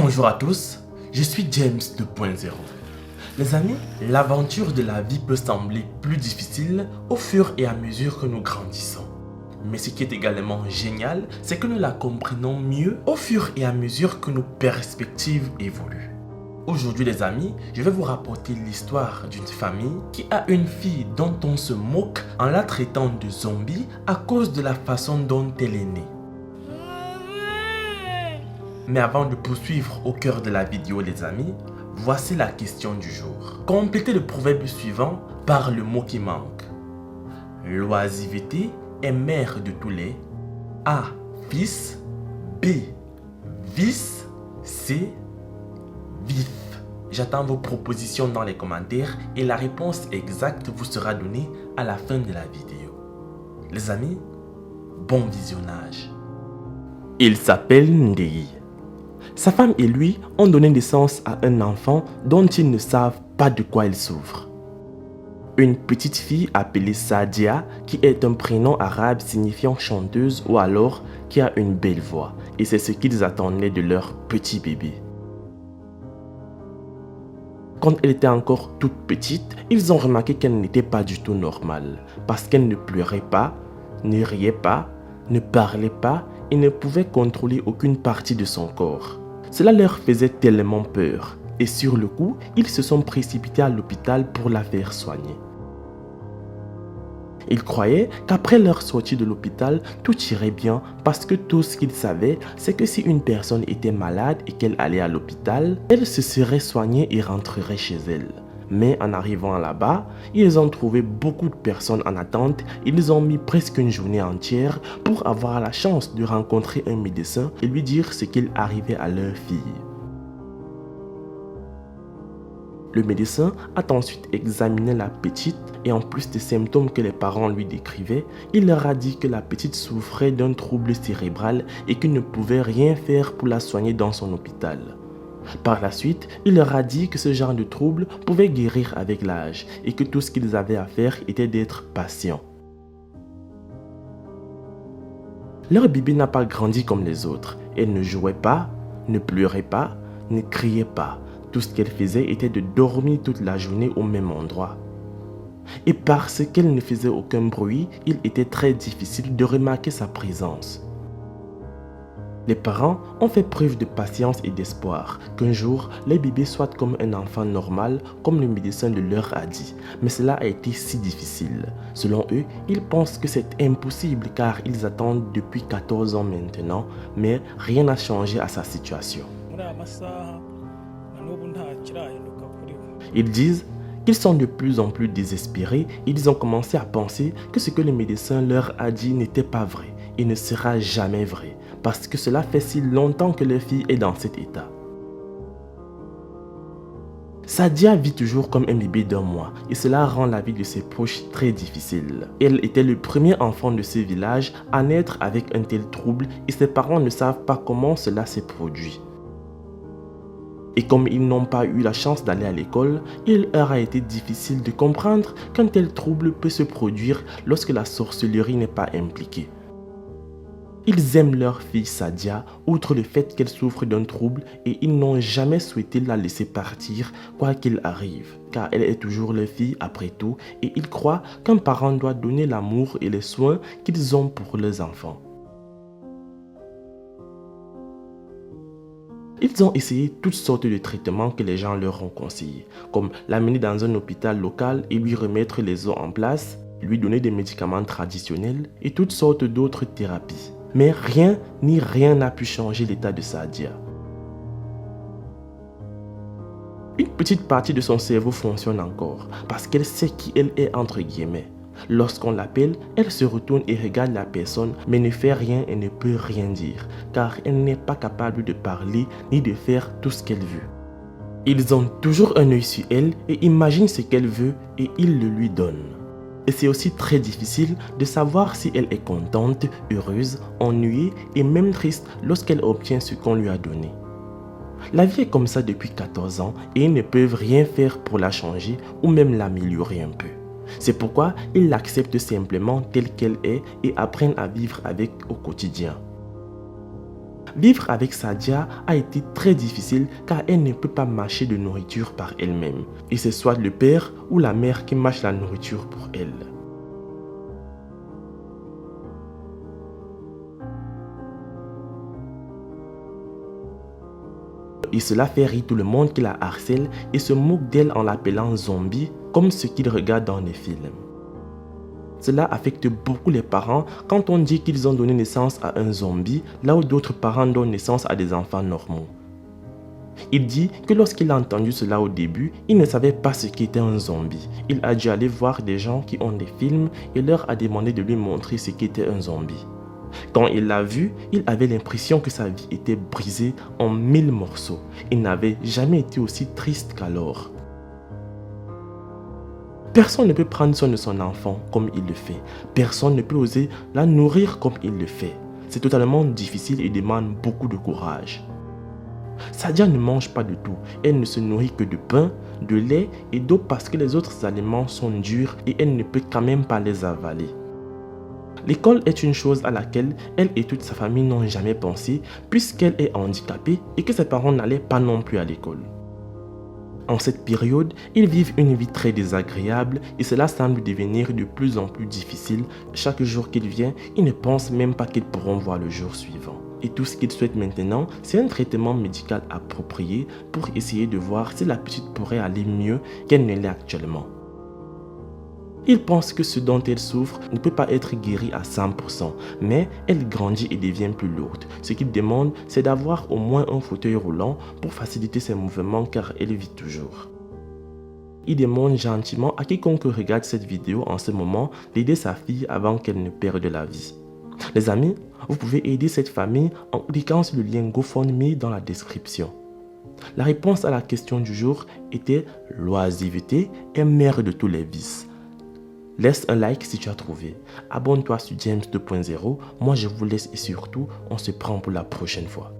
Bonjour à tous, je suis James 2.0. Les amis, l'aventure de la vie peut sembler plus difficile au fur et à mesure que nous grandissons. Mais ce qui est également génial, c'est que nous la comprenons mieux au fur et à mesure que nos perspectives évoluent. Aujourd'hui les amis, je vais vous rapporter l'histoire d'une famille qui a une fille dont on se moque en la traitant de zombie à cause de la façon dont elle est née. Mais avant de poursuivre au cœur de la vidéo les amis, voici la question du jour. Complétez le proverbe suivant par le mot qui manque. L'oisiveté est mère de tous les A. Fils, B. Vice, C. Vif. J'attends vos propositions dans les commentaires et la réponse exacte vous sera donnée à la fin de la vidéo. Les amis, bon visionnage. Il s'appelle Ndei. Sa femme et lui ont donné naissance à un enfant dont ils ne savent pas de quoi il souffre. Une petite fille appelée Sadia qui est un prénom arabe signifiant chanteuse ou alors qui a une belle voix et c'est ce qu'ils attendaient de leur petit bébé. Quand elle était encore toute petite, ils ont remarqué qu'elle n'était pas du tout normale parce qu'elle ne pleurait pas, ne riait pas, ne parlait pas et ne pouvait contrôler aucune partie de son corps. Cela leur faisait tellement peur et sur le coup, ils se sont précipités à l'hôpital pour la faire soigner. Ils croyaient qu'après leur sortie de l'hôpital, tout irait bien parce que tout ce qu'ils savaient, c'est que si une personne était malade et qu'elle allait à l'hôpital, elle se serait soignée et rentrerait chez elle. Mais en arrivant là-bas, ils ont trouvé beaucoup de personnes en attente. Ils ont mis presque une journée entière pour avoir la chance de rencontrer un médecin et lui dire ce qu'il arrivait à leur fille. Le médecin a ensuite examiné la petite et en plus des symptômes que les parents lui décrivaient, il leur a dit que la petite souffrait d'un trouble cérébral et qu'il ne pouvait rien faire pour la soigner dans son hôpital. Par la suite, il leur a dit que ce genre de trouble pouvait guérir avec l'âge et que tout ce qu'ils avaient à faire était d'être patients. Leur bébé n'a pas grandi comme les autres. Elle ne jouait pas, ne pleurait pas, ne criait pas. Tout ce qu'elle faisait était de dormir toute la journée au même endroit. Et parce qu'elle ne faisait aucun bruit, il était très difficile de remarquer sa présence. Les parents ont fait preuve de patience et d'espoir qu'un jour, les bébés soient comme un enfant normal, comme le médecin leur a dit. Mais cela a été si difficile. Selon eux, ils pensent que c'est impossible car ils attendent depuis 14 ans maintenant, mais rien n'a changé à sa situation. Ils disent qu'ils sont de plus en plus désespérés et ils ont commencé à penser que ce que le médecin leur a dit n'était pas vrai et ne sera jamais vrai parce que cela fait si longtemps que leur fille est dans cet état. Sadia vit toujours comme un bébé d'un mois et cela rend la vie de ses proches très difficile. Elle était le premier enfant de ce village à naître avec un tel trouble et ses parents ne savent pas comment cela s'est produit. Et comme ils n'ont pas eu la chance d'aller à l'école, il leur a été difficile de comprendre qu'un tel trouble peut se produire lorsque la sorcellerie n'est pas impliquée. Ils aiment leur fille Sadia, outre le fait qu'elle souffre d'un trouble et ils n'ont jamais souhaité la laisser partir quoi qu'il arrive, car elle est toujours leur fille après tout et ils croient qu'un parent doit donner l'amour et les soins qu'ils ont pour leurs enfants. Ils ont essayé toutes sortes de traitements que les gens leur ont conseillés, comme l'amener dans un hôpital local et lui remettre les os en place, lui donner des médicaments traditionnels et toutes sortes d'autres thérapies. Mais rien n'a pu changer l'état de Sadia. Une petite partie de son cerveau fonctionne encore parce qu'elle sait qui elle est entre guillemets. Lorsqu'on l'appelle, elle se retourne et regarde la personne mais ne fait rien et ne peut rien dire car elle n'est pas capable de parler ni de faire tout ce qu'elle veut. Ils ont toujours un œil sur elle et imaginent ce qu'elle veut et ils le lui donnent. Et c'est aussi très difficile de savoir si elle est contente, heureuse, ennuyée et même triste lorsqu'elle obtient ce qu'on lui a donné. La vie est comme ça depuis 14 ans et ils ne peuvent rien faire pour la changer ou même l'améliorer un peu. C'est pourquoi ils l'acceptent simplement telle qu'elle est et apprennent à vivre avec au quotidien. Vivre avec Sadia a été très difficile car elle ne peut pas mâcher de nourriture par elle-même. Et c'est soit le père ou la mère qui mâche la nourriture pour elle. Et cela fait rire tout le monde qui la harcèle et se moque d'elle en l'appelant zombie comme ce qu'ils regardent dans les films. Cela affecte beaucoup les parents quand on dit qu'ils ont donné naissance à un zombie là où d'autres parents donnent naissance à des enfants normaux. Il dit que lorsqu'il a entendu cela au début, il ne savait pas ce qu'était un zombie. Il a dû aller voir des gens qui ont des films et leur a demandé de lui montrer ce qu'était un zombie. Quand il l'a vu, il avait l'impression que sa vie était brisée en 1000 morceaux. Il n'avait jamais été aussi triste qu'alors. Personne ne peut prendre soin de son enfant comme il le fait. Personne ne peut oser la nourrir comme il le fait. C'est totalement difficile et demande beaucoup de courage. Sadia ne mange pas de tout. Elle ne se nourrit que de pain, de lait et d'eau parce que les autres aliments sont durs et elle ne peut quand même pas les avaler. L'école est une chose à laquelle elle et toute sa famille n'ont jamais pensé puisqu'elle est handicapée et que ses parents n'allaient pas non plus à l'école. En cette période, ils vivent une vie très désagréable et cela semble devenir de plus en plus difficile. Chaque jour qu'il vient, ils ne pensent même pas qu'ils pourront voir le jour suivant. Et tout ce qu'ils souhaitent maintenant, c'est un traitement médical approprié pour essayer de voir si la petite pourrait aller mieux qu'elle ne l'est actuellement. Ils pensent que ce dont elle souffre ne peut pas être guéri à 100%, mais elle grandit et devient plus lourde. Ce qu'ils demandent, c'est d'avoir au moins un fauteuil roulant pour faciliter ses mouvements car elle vit toujours. Ils demandent gentiment à quiconque regarde cette vidéo en ce moment d'aider sa fille avant qu'elle ne perde la vie. Les amis, vous pouvez aider cette famille en cliquant sur le lien GoFundMe dans la description. La réponse à la question du jour était « L'oisiveté est mère de tous les vices ». Laisse un like si tu as trouvé. Abonne-toi sur James 2.0. Moi, je vous laisse et surtout, on se prend pour la prochaine fois.